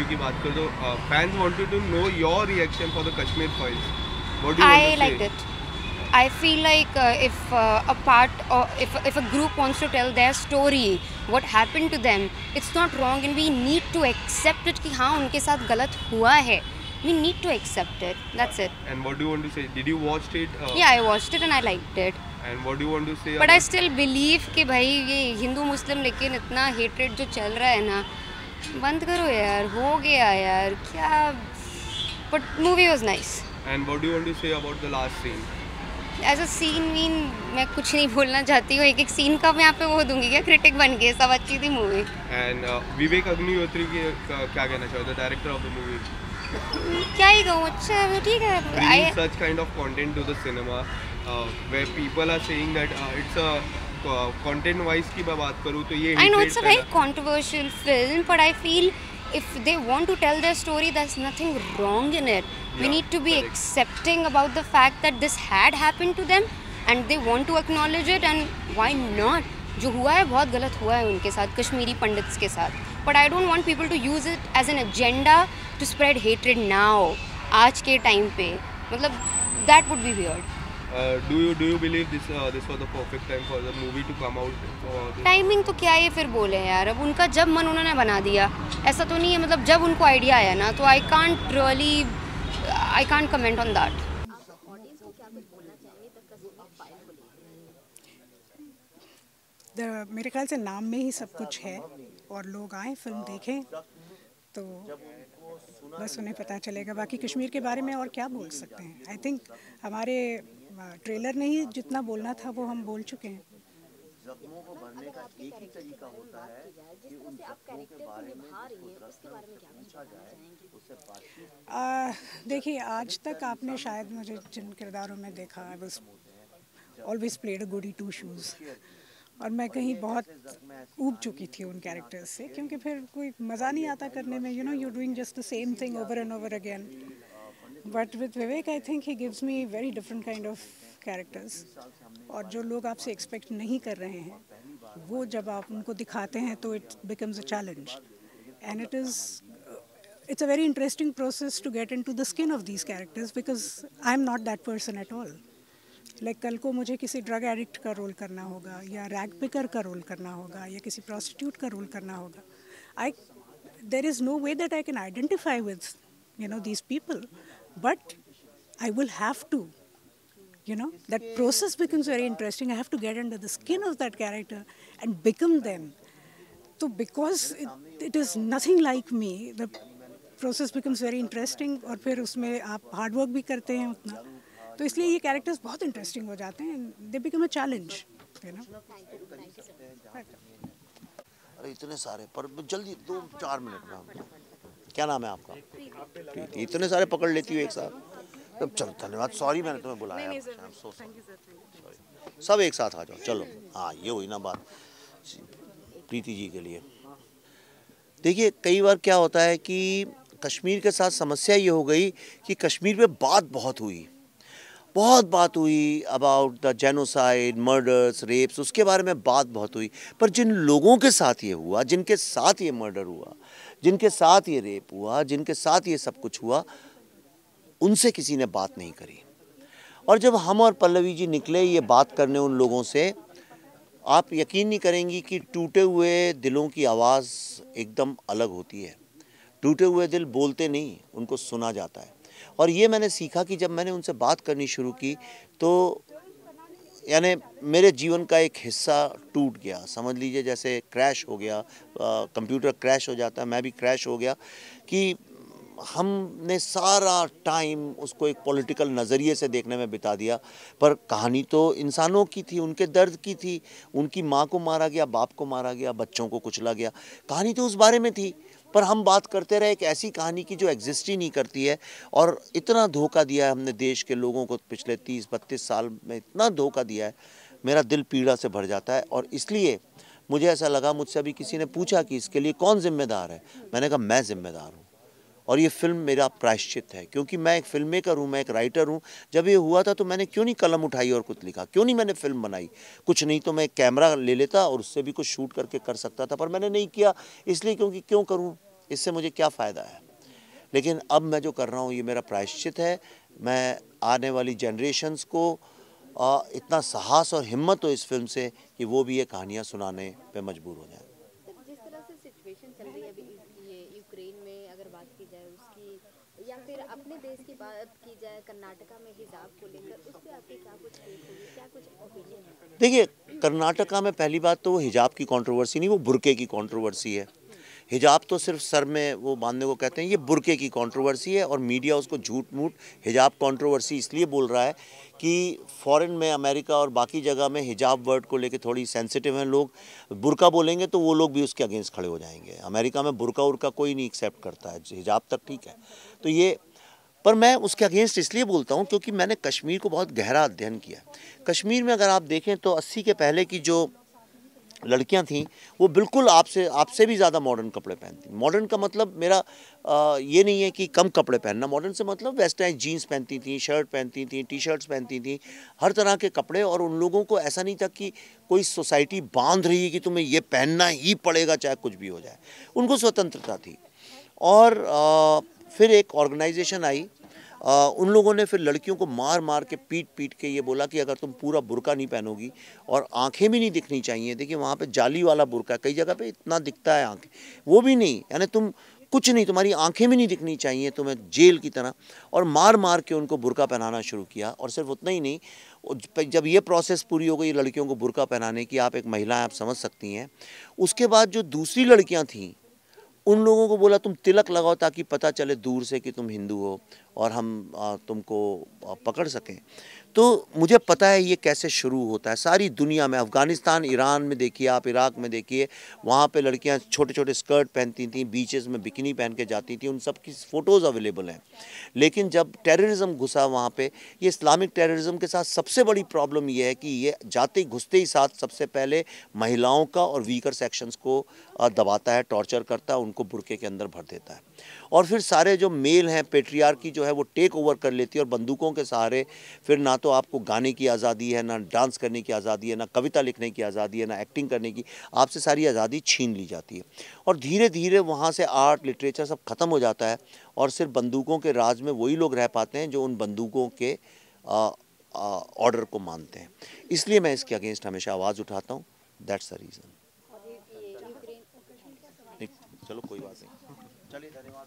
की बात करें तो fans wanted to know your reaction for the Kashmir Files. What do you want I to liked से? it. I feel like if a part or if a group wants to tell their story, what happened to them, it's not wrong, and we need to accept it कि हाँ उनके साथ गलत हुआ है. We need to accept it. That's it. And what do you want to say? Did you watch it? Yeah, I watched it and I liked it. And what do you want to say But I about? still believe कि भाई ये हिंदू मुस्लिम लेकिन इतना hatred जो चल रहा है ना, बंद करो यार, हो गया यार क्या. But movie was nice. And what do you want to say about the last scene? As a scene mean मैं कुछ नहीं बोलना चाहती हूँ. एक सीन का मैं यहाँ पे वो दूंगी क्या, क्रिटिक बन के. सब अच्छी थी मूवी. And विवेक अग्निहोत्री की क्या कहना चाहोगे? The director of the movie. क्या ही कहूँ, अच्छा है, ठीक है. Bringing such kind of content to the cinema, where people are saying that it's a content wise की मैं बात करूँ तो ये I know hatred it's a very पैदा- controversial film, but I feel if they want to tell their story, there's nothing wrong in it. We Yeah, need to be correct. accepting about the fact that this had happened to them, and they want to acknowledge it, and why not? जो हुआ है बहुत गलत हुआ है उनके साथ, Kashmiri pandits के साथ. But I don't want people to use it as an agenda to spread hatred now. आज के टाइम पे मतलब that would be weird. Do you believe this was the perfect time for the movie to come out? Timing तो क्या ये फिर बोले यार, अब उनका जब मन उन्होंने बना दिया. ऐसा तो नहीं है, मतलब जब उनको आइडिया आया ना, तो I can't comment on that. मेरे ख्याल से नाम में ही सब कुछ है, और लोग आए फिल्म देखें तो बस उन्हें पता चलेगा. बाकी कश्मीर के बारे में और क्या बोल सकते हैं. आई थिंक हमारे ट्रेलर ने ही जितना बोलना था वो हम बोल चुके हैं. जख्मों को भरने का एक ही तरीका होता है कि उन जख्मों के बारे में उसके बारे में पूछा जाए, उससे बातचीत. देखिए, आज तक आपने शायद मुझे जिन किरदारों में देखा, I was always played a गोडी टू शूज़, और मैं कहीं बहुत ऊब चुकी थी उन कैरेक्टर्स से, क्योंकि फिर कोई मज़ा नहीं आता करने में. You doing just the same thing over and over again. But with Vivek I think he gives me very different kind of characters, और जो लोग आपसे एक्सपेक्ट नहीं कर रहे हैं वो जब आप उनको दिखाते हैं तो it becomes a challenge. And it's a very interesting process to get into the skin of these characters, because I'm not that person at all. Like कल को मुझे किसी ड्रग एडिक्ट का रोल करना होगा, या रैग पिकर का role करना होगा, या किसी प्रोस्टिट्यूट का रोल करना होगा. There is no way that I can identify with these people, but I will have to. That process becomes very interesting. I have to get under the skin of that character and become them. So because it is nothing like me, the process becomes very interesting, और फिर उसमें आप hard work भी करते हैं उतना, तो इसलिए ये कैरेक्टर्स बहुत इंटरेस्टिंग हो जाते हैं. They become a challenge. अरे इतने सारे, पर जल्दी 2-4 मिनट में. क्या नाम है आपका? प्रीति. इतने सारे पकड़ लेती हूँ एक साथ. तब चलो, धन्यवाद. सॉरी मैंने तुम्हें बुलाया. सब एक साथ आ जाओ. चलो, हाँ, ये हुई ना बात प्रीति जी के लिए. देखिए, कई बार क्या होता है कि कश्मीर के साथ समस्या ये हो गई कि कश्मीर में बहुत बात हुई about the genocide, murders, rapes, उसके बारे में बात बहुत हुई. पर जिन लोगों के साथ ये हुआ, जिनके साथ ये मर्डर हुआ, जिनके साथ ये रेप हुआ, जिनके साथ ये सब कुछ हुआ, उनसे किसी ने बात नहीं करी. और जब हम और पल्लवी जी निकले ये बात करने उन लोगों से, आप यकीन नहीं करेंगी कि टूटे हुए दिलों की आवाज़ एकदम अलग होती है. टूटे हुए दिल बोलते नहीं, उनको सुना जाता है. और ये मैंने सीखा कि जब मैंने उनसे बात करनी शुरू की तो यानी मेरे जीवन का एक हिस्सा टूट गया. समझ लीजिए जैसे क्रैश हो गया, कंप्यूटर क्रैश हो जाता है, मैं भी क्रैश हो गया कि हमने सारा टाइम उसको एक पॉलिटिकल नज़रिए से देखने में बिता दिया. पर कहानी तो इंसानों की थी, उनके दर्द की थी. उनकी माँ को मारा गया, बाप को मारा गया, बच्चों को कुचला गया. कहानी तो उस बारे में थी, पर हम बात करते रहे एक ऐसी कहानी की जो एग्जिस्ट ही नहीं करती है. और इतना धोखा दिया है हमने देश के लोगों को पिछले 30-32 साल में, इतना धोखा दिया है, मेरा दिल पीड़ा से भर जाता है. और इसलिए मुझे ऐसा लगा, मुझसे अभी किसी ने पूछा कि इसके लिए कौन जिम्मेदार है, मैंने कहा मैं जिम्मेदार हूँ. और ये फिल्म मेरा प्रायश्चित है, क्योंकि मैं एक फिल्म मेकर हूँ, मैं एक राइटर हूँ. जब ये हुआ था तो मैंने क्यों नहीं कलम उठाई और कुछ लिखा, क्यों नहीं मैंने फिल्म बनाई. कुछ नहीं तो मैं कैमरा ले लेता और उससे भी कुछ शूट करके कर सकता था, पर मैंने नहीं किया. इसलिए क्योंकि क्यों करूँ, इससे मुझे क्या फ़ायदा है। लेकिन अब मैं जो कर रहा हूँ ये मेरा प्रायश्चित है। मैं आने वाली जनरेशन्स को इतना साहस और हिम्मत हो इस फिल्म से कि वो भी ये कहानियाँ सुनाने पे मजबूर हो जाएं। जिस तरह से सिचुएशन चल रही है अभी ये यूक्रेन में, अगर बात की जाए उसकी, या फिर अपने देश की बात की जाए कर्नाटका में हिजाब को लेकर, उस पर आपकी क्या कुछ टेक होगी, क्या कुछ ओपिनियन है? देखिए, कर्नाटका में पहली बात तो वो हिजाब की कंट्रोवर्सी नहीं, वो बुर्के की कंट्रोवर्सी है। हिजाब तो सिर्फ सर में वो बांधने को कहते हैं, ये बुर्के की कंट्रोवर्सी है और मीडिया उसको झूठ मूठ हिजाब कंट्रोवर्सी इसलिए बोल रहा है कि फॉरेन में, अमेरिका और बाकी जगह में हिजाब वर्ड को लेके थोड़ी सेंसिटिव हैं लोग। बुर्का बोलेंगे तो वो लोग भी उसके अगेंस्ट खड़े हो जाएंगे। अमेरिका में बुर्का उर्का कोई नहीं एक्सेप्ट करता है, हिजाब तक ठीक है। तो ये, पर मैं उसके अगेंस्ट इसलिए बोलता हूँ क्योंकि मैंने कश्मीर को बहुत गहरा अध्ययन किया। कश्मीर में अगर आप देखें तो 80 के पहले की जो लड़कियां थीं वो बिल्कुल आपसे भी ज़्यादा मॉडर्न कपड़े पहनती। मॉडर्न का मतलब मेरा ये नहीं है कि कम कपड़े पहनना, मॉडर्न से मतलब वेस्टर्न जीन्स पहनती थी, शर्ट पहनती थी, टी शर्ट्स पहनती थी, हर तरह के कपड़े। और उन लोगों को ऐसा नहीं था कि कोई सोसाइटी बांध रही है कि तुम्हें ये पहनना ही पड़ेगा चाहे कुछ भी हो जाए। उनको स्वतंत्रता थी। और फिर एक ऑर्गेनाइजेशन आई, उन लोगों ने फिर लड़कियों को मार मार के पीट के ये बोला कि अगर तुम पूरा बुर्का नहीं पहनोगी और आंखें भी नहीं दिखनी चाहिए। देखिए वहाँ पे जाली वाला बुर्का कई जगह पे इतना दिखता है, आंखें वो भी नहीं, यानी तुम कुछ नहीं, तुम्हारी आंखें भी नहीं दिखनी चाहिए, तुम्हें जेल की तरह। और मार मार के उनको बुर्का पहनाना शुरू किया। और सिर्फ उतना ही नहीं, जब ये प्रोसेस पूरी हो गई लड़कियों को बुर्का पहनाने की, आप एक महिला आप समझ सकती हैं, उसके बाद जो दूसरी लड़कियाँ थीं उन लोगों को बोला तुम तिलक लगाओ ताकि पता चले दूर से कि तुम हिंदू हो और हम तुमको पकड़ सकें। तो मुझे पता है ये कैसे शुरू होता है सारी दुनिया में। अफ़गानिस्तान, ईरान में देखिए आप, इराक में देखिए, वहाँ पे लड़कियाँ छोटे छोटे स्कर्ट पहनती थीं, बीचेस में बिकिनी पहन के जाती थी, उन सब की फ़ोटोज़ अवेलेबल हैं। लेकिन जब टेररिज्म घुसा वहाँ पे, ये इस्लामिक टेररिज्म के साथ सबसे बड़ी प्रॉब्लम ये है कि ये जाते घुसते ही साथ सबसे पहले महिलाओं का और वीकर सेक्शंस को दबाता है, टॉर्चर करता है, उनको बुर्के के अंदर भर देता है। और फिर सारे जो मेल हैं, पेट्रियार्की जो है वो टेक ओवर कर लेती है और बंदूकों के सहारे फिर ना तो आपको गाने की आज़ादी है, ना डांस करने की आज़ादी है, ना कविता लिखने की आज़ादी है, ना एक्टिंग करने की, आपसे सारी आज़ादी छीन ली जाती है। और धीरे धीरे वहाँ से आर्ट, लिटरेचर सब ख़त्म हो जाता है और सिर्फ बंदूकों के राज में वही लोग रह पाते हैं जो उन बंदूकों के ऑर्डर को मानते हैं। इसलिए मैं इसके अगेंस्ट हमेशा आवाज़ उठाता हूँ। That's the reason. चलो कोई बात नहीं, चलिए धन्यवाद।